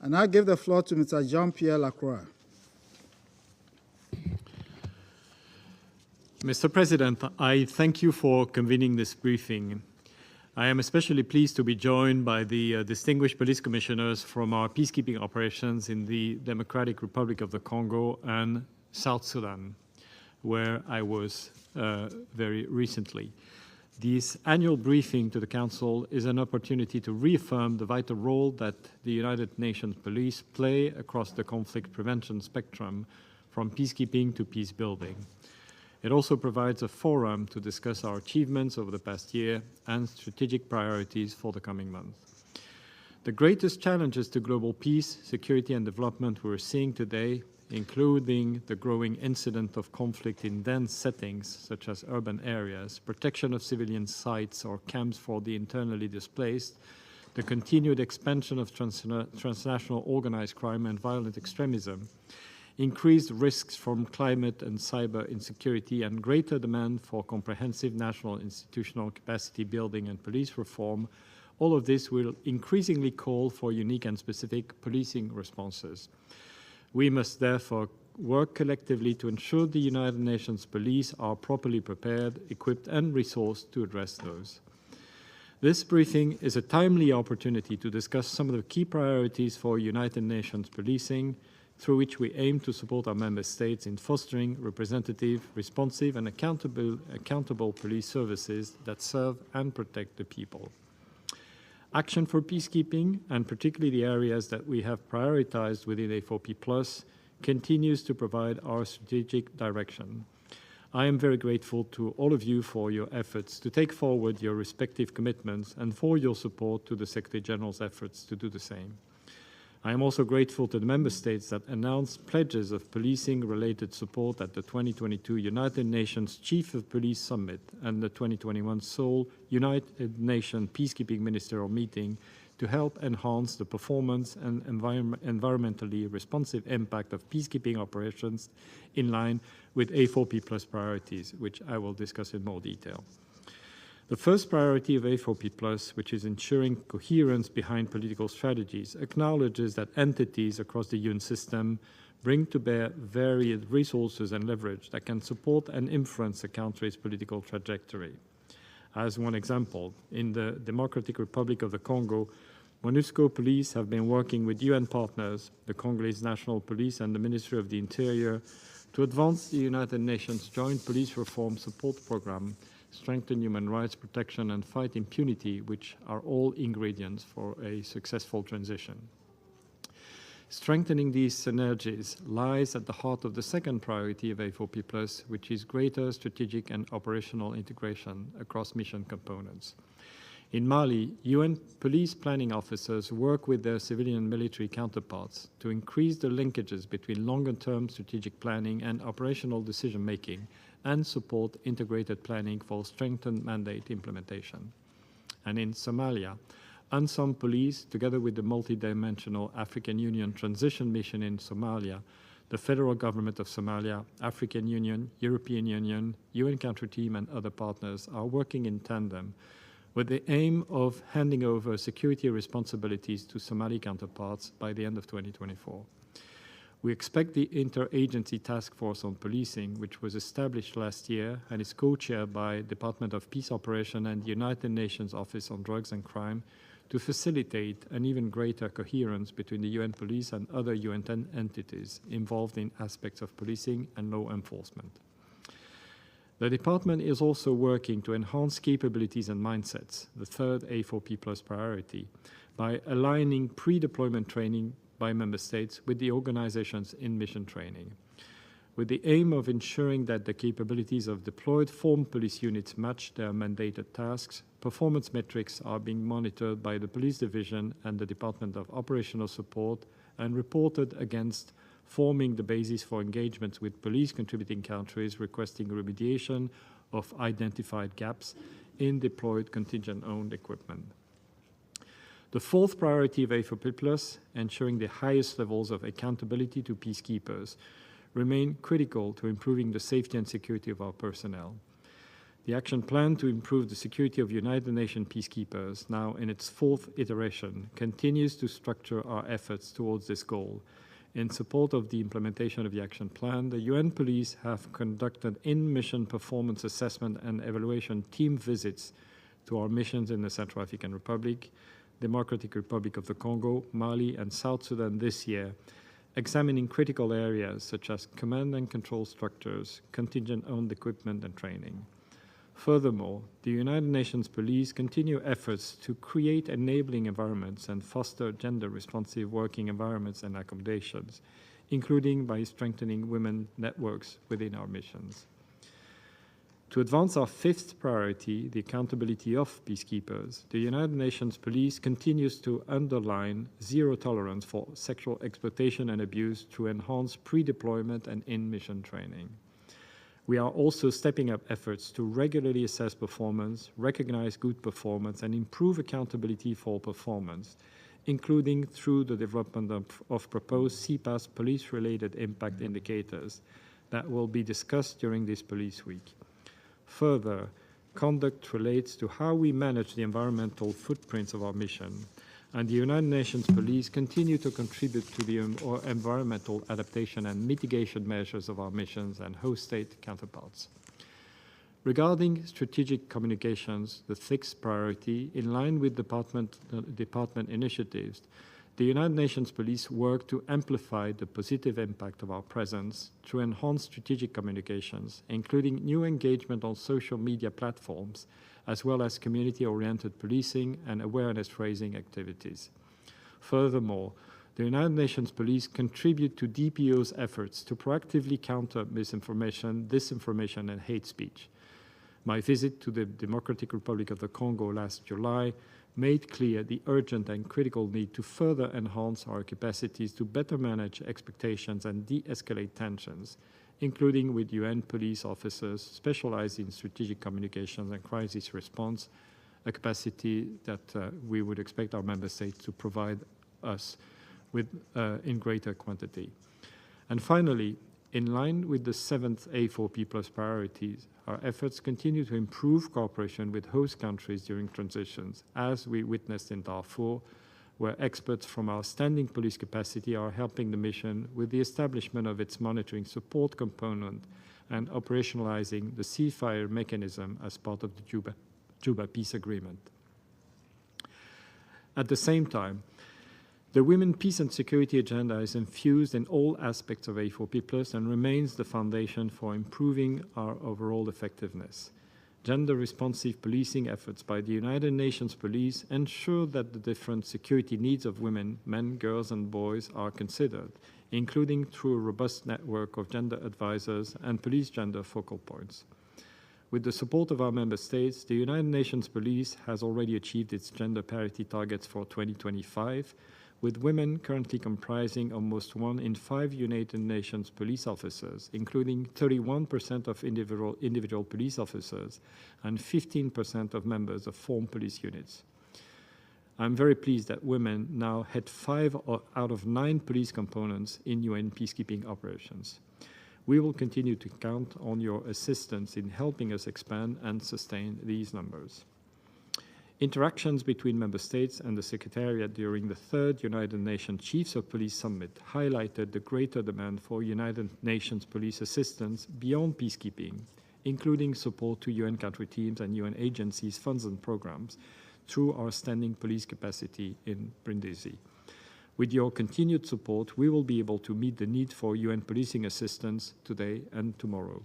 And I give the floor to Mr. Jean-Pierre Lacroix. Mr. President, I thank you for convening this briefing. I am especially pleased to be joined by the distinguished police commissioners from our peacekeeping operations in the Democratic Republic of the Congo and South Sudan, where I was very recently. This annual briefing to the Council is an opportunity to reaffirm the vital role that the United Nations Police play across the conflict prevention spectrum, from peacekeeping to peace building. It also provides a forum to discuss our achievements over the past year and strategic priorities for the coming months. The greatest challenges to global peace, security, and development we're seeing today, including the growing incident of conflict in dense settings such as urban areas, protection of civilian sites or camps for the internally displaced, the continued expansion of transnational organized crime and violent extremism, increased risks from climate and cyber insecurity, and greater demand for comprehensive national institutional capacity building and police reform, all of this will increasingly call for unique and specific policing responses. We must therefore work collectively to ensure the United Nations Police are properly prepared, equipped, and resourced to address those. This briefing is a timely opportunity to discuss some of the key priorities for United Nations policing, through which we aim to support our member states in fostering representative, responsive, and accountable police services that serve and protect the people. Action for peacekeeping, and particularly the areas that we have prioritized within A4P+, continues to provide our strategic direction. I am very grateful to all of you for your efforts to take forward your respective commitments and for your support to the Secretary General's efforts to do the same. I am also grateful to the member states that announced pledges of policing-related support at the 2022 United Nations Chief of Police Summit and the 2021 Seoul United Nations Peacekeeping Ministerial Meeting to help enhance the performance and environmentally responsive impact of peacekeeping operations in line with A4P+ priorities, which I will discuss in more detail. The first priority of A4P+, which is ensuring coherence behind political strategies, acknowledges that entities across the UN system bring to bear varied resources and leverage that can support and influence a country's political trajectory. As one example, in the Democratic Republic of the Congo, MONUSCO police have been working with UN partners, the Congolese National Police and the Ministry of the Interior, to advance the United Nations Joint Police Reform Support Program, strengthen human rights protection, and fight impunity, which are all ingredients for a successful transition. Strengthening these synergies lies at the heart of the second priority of A4P+, which is greater strategic and operational integration across mission components. In Mali, UN police planning officers work with their civilian and military counterparts to increase the linkages between longer-term strategic planning and operational decision-making, and support integrated planning for strengthened mandate implementation. And in Somalia, UNSOM police, together with the multidimensional African Union Transition Mission in Somalia, the federal government of Somalia, African Union, European Union, UN Country Team, and other partners are working in tandem with the aim of handing over security responsibilities to Somali counterparts by the end of 2024. We expect the Interagency Task Force on Policing, which was established last year and is co-chaired by Department of Peace Operation and the United Nations Office on Drugs and Crime, to facilitate an even greater coherence between the UN police and other UN entities involved in aspects of policing and law enforcement. The department is also working to enhance capabilities and mindsets, the third A4P+ priority, by aligning pre-deployment training by member states with the organizations in mission training, with the aim of ensuring that the capabilities of deployed formed police units match their mandated tasks. Performance metrics are being monitored by the Police Division and the Department of Operational Support and reported against, forming the basis for engagements with police contributing countries requesting remediation of identified gaps in deployed contingent-owned equipment. The fourth priority of A4P+, ensuring the highest levels of accountability to peacekeepers, remain critical to improving the safety and security of our personnel. The action plan to improve the security of United Nations peacekeepers, now in its fourth iteration, continues to structure our efforts towards this goal. In support of the implementation of the action plan, the UN Police have conducted in-mission performance assessment and evaluation team visits to our missions in the Central African Republic, Democratic Republic of the Congo, Mali, and South Sudan this year, examining critical areas such as command and control structures, contingent-owned equipment, and training. Furthermore, the United Nations Police continue efforts to create enabling environments and foster gender-responsive working environments and accommodations, including by strengthening women networks within our missions. To advance our fifth priority, the accountability of peacekeepers, the United Nations Police continues to underline zero tolerance for sexual exploitation and abuse through enhanced pre-deployment and in-mission training. We are also stepping up efforts to regularly assess performance, recognize good performance, and improve accountability for performance, including through the development of proposed CPAS police-related impact indicators that will be discussed during this Police Week. Further, conduct relates to how we manage the environmental footprints of our mission, and the United Nations Police continue to contribute to the environmental adaptation and mitigation measures of our missions and host state counterparts. Regarding strategic communications, the sixth priority, in line with department initiatives, the United Nations Police work to amplify the positive impact of our presence through enhanced strategic communications, including new engagement on social media platforms, as well as community-oriented policing and awareness-raising activities. Furthermore, the United Nations Police contribute to DPO's efforts to proactively counter misinformation, disinformation, and hate speech. My visit to the Democratic Republic of the Congo last July made clear the urgent and critical need to further enhance our capacities to better manage expectations and de-escalate tensions, including with UN police officers specialized in strategic communications and crisis response, a capacity that we would expect our member states to provide us with in greater quantity. And finally, in line with the seventh A4P Plus priorities, our efforts continue to improve cooperation with host countries during transitions, as we witnessed in Darfur, where experts from our standing police capacity are helping the mission with the establishment of its monitoring support component and operationalizing the ceasefire mechanism as part of the Juba Peace Agreement. At the same time, the Women, Peace and Security agenda is infused in all aspects of A4P+ and remains the foundation for improving our overall effectiveness. Gender-responsive policing efforts by the United Nations Police ensure that the different security needs of women, men, girls, and boys are considered, including through a robust network of gender advisors and police gender focal points. With the support of our member states, the United Nations Police has already achieved its gender parity targets for 2025, with women currently comprising almost 1 in 5 United Nations police officers, including 31% of individual police officers and 15% of members of formed police units. I'm very pleased that women now head 5 out of 9 police components in UN peacekeeping operations. We will continue to count on your assistance in helping us expand and sustain these numbers. Interactions between member states and the Secretariat during the 3rd United Nations Chiefs of Police Summit highlighted the greater demand for United Nations police assistance beyond peacekeeping, including support to UN country teams and UN agencies' funds and programs through our standing police capacity in Brindisi. With your continued support, we will be able to meet the need for UN policing assistance today and tomorrow.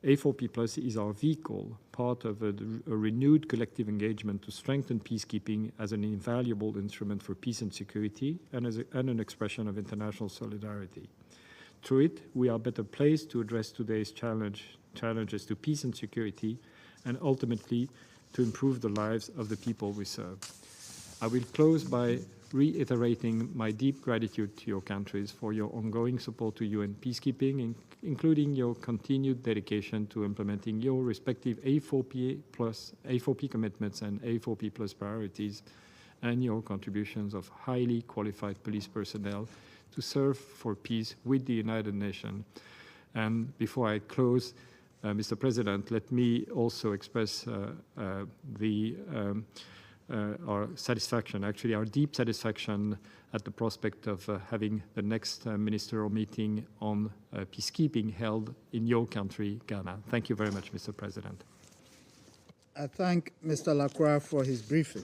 A4P+ is our vehicle, part of a renewed collective engagement to strengthen peacekeeping as an invaluable instrument for peace and security and as an expression of international solidarity. Through it, we are better placed to address today's challenges to peace and security and ultimately to improve the lives of the people we serve. I will close by reiterating my deep gratitude to your countries for your ongoing support to UN peacekeeping, including your continued dedication to implementing your respective A4P commitments and A4P+ priorities, and your contributions of highly qualified police personnel to serve for peace with the United Nations. And before I close, Mr. President, let me also express our satisfaction, actually our deep satisfaction at the prospect of having the next ministerial meeting on peacekeeping held in your country, Ghana. Thank you very much, Mr. President. I thank Mr. Lacroix for his briefing.